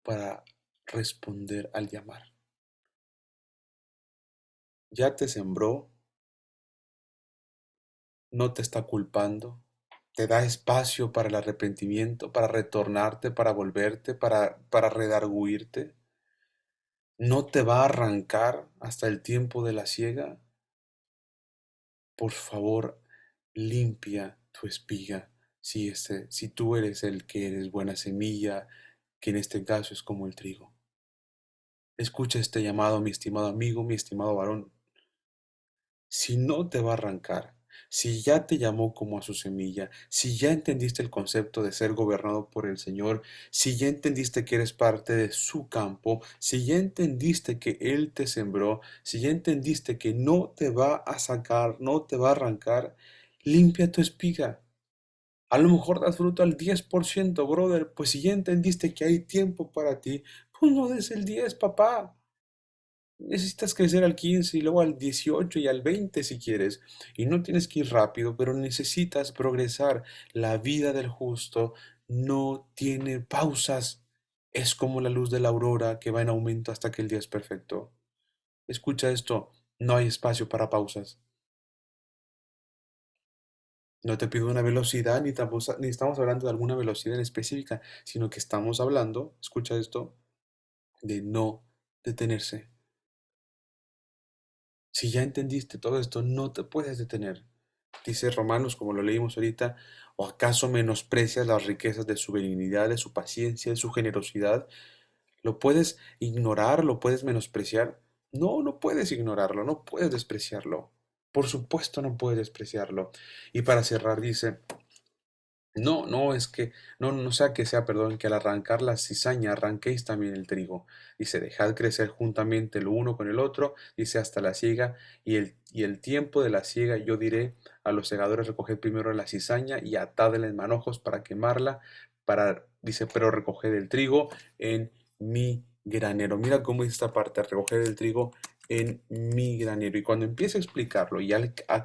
para responder al llamar. Ya te sembró, no te está culpando, te da espacio para el arrepentimiento, para retornarte, para volverte, para redarguirte. No te va a arrancar hasta el tiempo de la siega. Por favor, limpia tu espiga. Si tú eres el que eres buena semilla, que en este caso es como el trigo. Escucha este llamado, mi estimado amigo, mi estimado varón. Si no te va a arrancar, Si ya te llamó como a su semilla, si ya entendiste el concepto de ser gobernado por el Señor, si ya entendiste que eres parte de su campo, si ya entendiste que Él te sembró, si ya entendiste que no te va a sacar, no te va a arrancar, limpia tu espiga. A lo mejor das fruto al 10%, brother, pues si ya entendiste que hay tiempo para ti, pues no des el 10, papá. Necesitas crecer al 15 y luego al 18 y al 20 si quieres. Y no tienes que ir rápido, pero necesitas progresar. La vida del justo no tiene pausas. Es como la luz de la aurora que va en aumento hasta que el día es perfecto. Escucha esto, no hay espacio para pausas. No te pido una velocidad, ni estamos hablando de alguna velocidad en específica, sino que estamos hablando, escucha esto, de no detenerse. Si ya entendiste todo esto, no te puedes detener. Dice Romanos, como lo leímos ahorita, ¿o acaso menosprecias las riquezas de su benignidad, de su paciencia, de su generosidad? ¿Lo puedes ignorar? ¿Lo puedes menospreciar? No, no puedes ignorarlo, no puedes despreciarlo. Por supuesto no puedes despreciarlo. Y para cerrar dice, no, no es que, no sea que sea, perdón, que al arrancar la cizaña arranquéis también el trigo. Dice, dejad crecer juntamente el uno con el otro, dice, hasta la siega, y el tiempo de la siega yo diré a los segadores, recoged primero la cizaña y atadla en manojos para quemarla, dice, pero recoged el trigo en mi granero. Mira cómo dice esta parte, recoged el trigo en mi granero. Y cuando empieza a explicarlo, y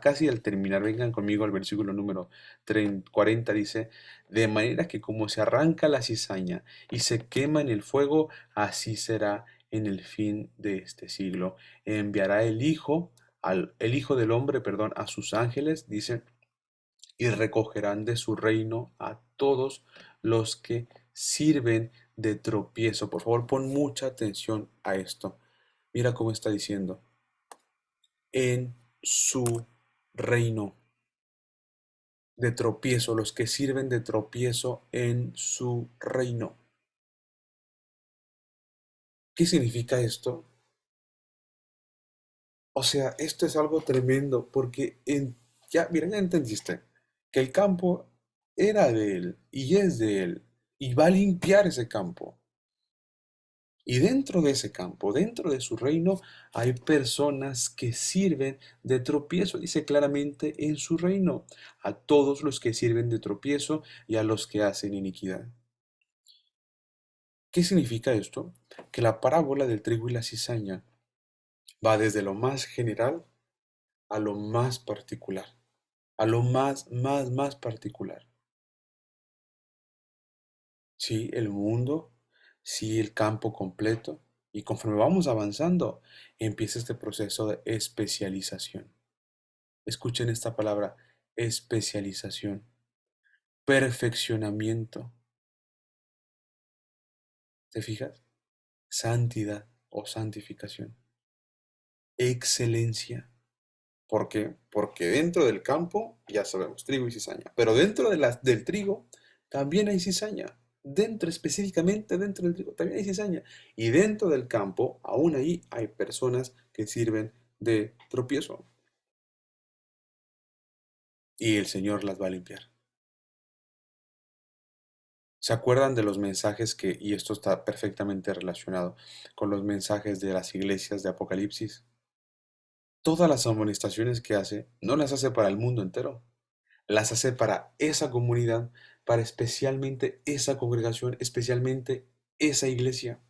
casi al terminar, vengan conmigo al versículo número 40 dice, de manera que como se arranca la cizaña y se quema en el fuego, así será en el fin de este siglo. Enviará el Hijo del Hombre, perdón, a sus ángeles, dice, y recogerán de su reino a todos los que sirven de tropiezo. Por favor, pon mucha atención a esto. Mira cómo está diciendo, en su reino de tropiezo, los que sirven de tropiezo en su reino. ¿Qué significa esto? O sea, esto es algo tremendo porque ya, mira, ya entendiste que el campo era de él y es de él y va a limpiar ese campo. Y dentro de ese campo, dentro de su reino, hay personas que sirven de tropiezo, dice claramente en su reino, a todos los que sirven de tropiezo y a los que hacen iniquidad. ¿Qué significa esto? Que la parábola del trigo y la cizaña va desde lo más general a lo más particular, a lo más particular. Sí, el mundo, sí, el campo completo, y conforme vamos avanzando, empieza este proceso de especialización. Escuchen esta palabra, especialización, perfeccionamiento. ¿Te fijas? Santidad o santificación, excelencia. ¿Por qué? Porque dentro del campo, ya sabemos, trigo y cizaña, pero dentro del trigo también hay cizaña. Dentro, específicamente dentro del trigo, también hay cizaña. Y dentro del campo, aún ahí hay personas que sirven de tropiezo. Y el Señor las va a limpiar. ¿Se acuerdan de los mensajes y esto está perfectamente relacionado con los mensajes de las iglesias de Apocalipsis? Todas las amonestaciones que hace, no las hace para el mundo entero, las hace para esa comunidad, para especialmente esa congregación, especialmente esa iglesia.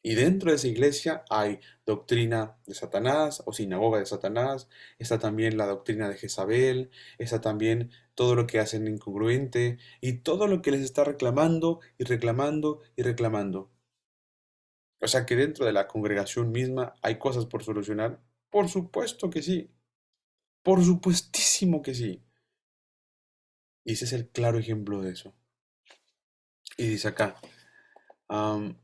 Y dentro de esa iglesia hay doctrina de Satanás o sinagoga de Satanás, está también la doctrina de Jezabel, está también todo lo que hacen incongruente y todo lo que les está reclamando y reclamando y reclamando. O sea que dentro de la congregación misma hay cosas por solucionar. Por supuesto que sí, por supuestísimo que sí. Y ese es el claro ejemplo de eso. Y dice acá, am,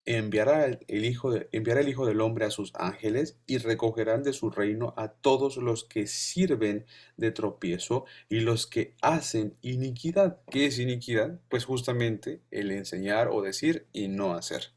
enviará el Hijo del Hombre a sus ángeles y recogerán de su reino a todos los que sirven de tropiezo y los que hacen iniquidad. ¿Qué es iniquidad? Pues justamente el enseñar o decir y no hacer.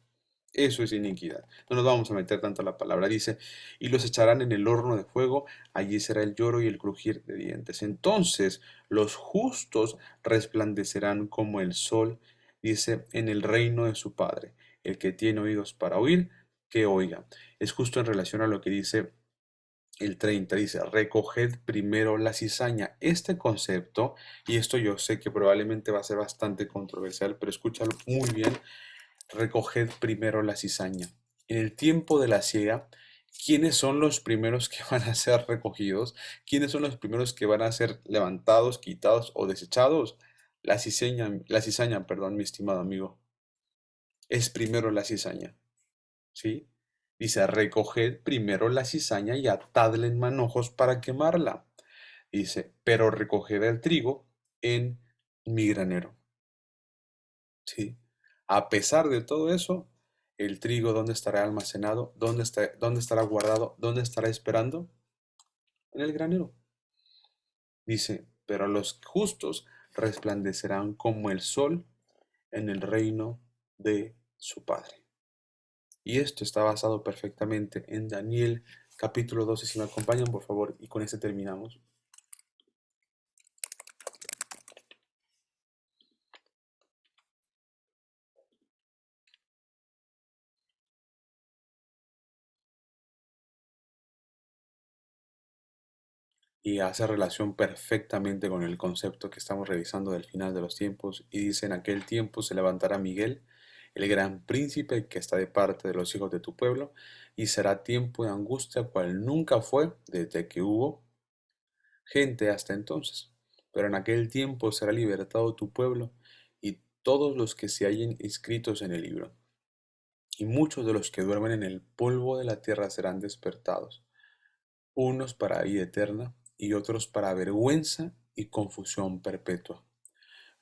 Eso es iniquidad. No nos vamos a meter tanto a la palabra. Dice, y los echarán en el horno de fuego, allí será el lloro y el crujir de dientes. Entonces los justos resplandecerán como el sol, dice, en el reino de su Padre. El que tiene oídos para oír, que oiga. Es justo en relación a lo que dice el 30, dice, recoged primero la cizaña. Este concepto, y esto yo sé que probablemente va a ser bastante controversial, pero escúchalo muy bien. Recoged primero la cizaña. En el tiempo de la siega, ¿quiénes son los primeros que van a ser recogidos? ¿Quiénes son los primeros que van a ser levantados, quitados o desechados? La cizaña, perdón, mi estimado amigo. Es primero la cizaña, ¿sí? Dice, recoged primero la cizaña y atadla en manojos para quemarla. Dice, pero recoged el trigo en mi granero. Sí. A pesar de todo eso, el trigo, ¿dónde estará almacenado? ¿Dónde estará guardado? ¿Dónde estará esperando? En el granero. Dice, pero los justos resplandecerán como el sol en el reino de su Padre. Y esto está basado perfectamente en Daniel capítulo 12. Si me acompañan, por favor, y con este terminamos. Y hace relación perfectamente con el concepto que estamos revisando del final de los tiempos, y dice, en aquel tiempo se levantará Miguel, el gran príncipe que está de parte de los hijos de tu pueblo, y será tiempo de angustia cual nunca fue desde que hubo gente hasta entonces. Pero en aquel tiempo será libertado tu pueblo y todos los que se hallen inscritos en el libro. Y muchos de los que duermen en el polvo de la tierra serán despertados, unos para vida eterna y otros para vergüenza y confusión perpetua.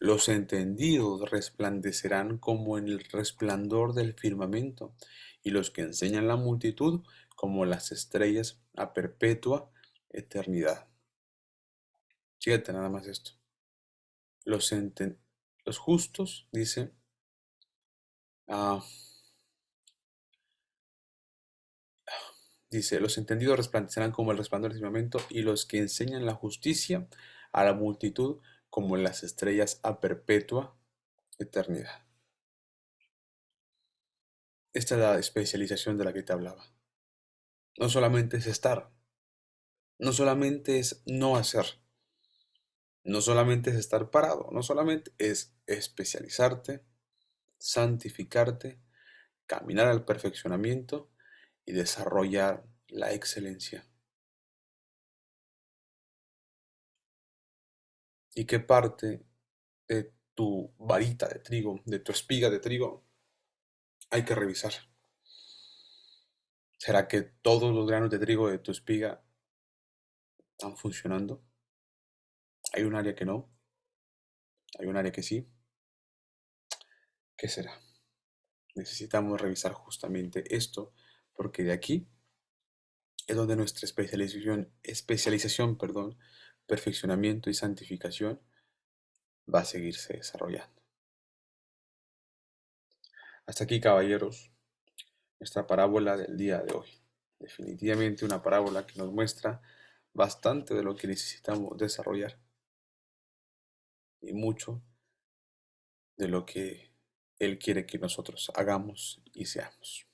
Los entendidos resplandecerán como en el resplandor del firmamento, y los que enseñan la multitud como las estrellas a perpetua eternidad. Fíjate nada más esto. Los, los justos, dice, ah, dice, los entendidos resplandecerán como el resplandor del firmamento, y los que enseñan la justicia a la multitud como las estrellas a perpetua eternidad. Esta es la especialización de la que te hablaba. No solamente es estar, no solamente es no hacer, no solamente es estar parado, no solamente es especializarte, santificarte, caminar al perfeccionamiento y desarrollar la excelencia. ¿Y qué parte de tu varita de trigo, de tu espiga de trigo, hay que revisar? ¿Será que todos los granos de trigo de tu espiga están funcionando? ¿Hay un área que no? ¿Hay un área que sí? ¿Qué será? Necesitamos revisar justamente esto, porque de aquí es donde nuestra especialización, perfeccionamiento y santificación va a seguirse desarrollando. Hasta aquí, caballeros, nuestra parábola del día de hoy. Definitivamente una parábola que nos muestra bastante de lo que necesitamos desarrollar y mucho de lo que Él quiere que nosotros hagamos y seamos.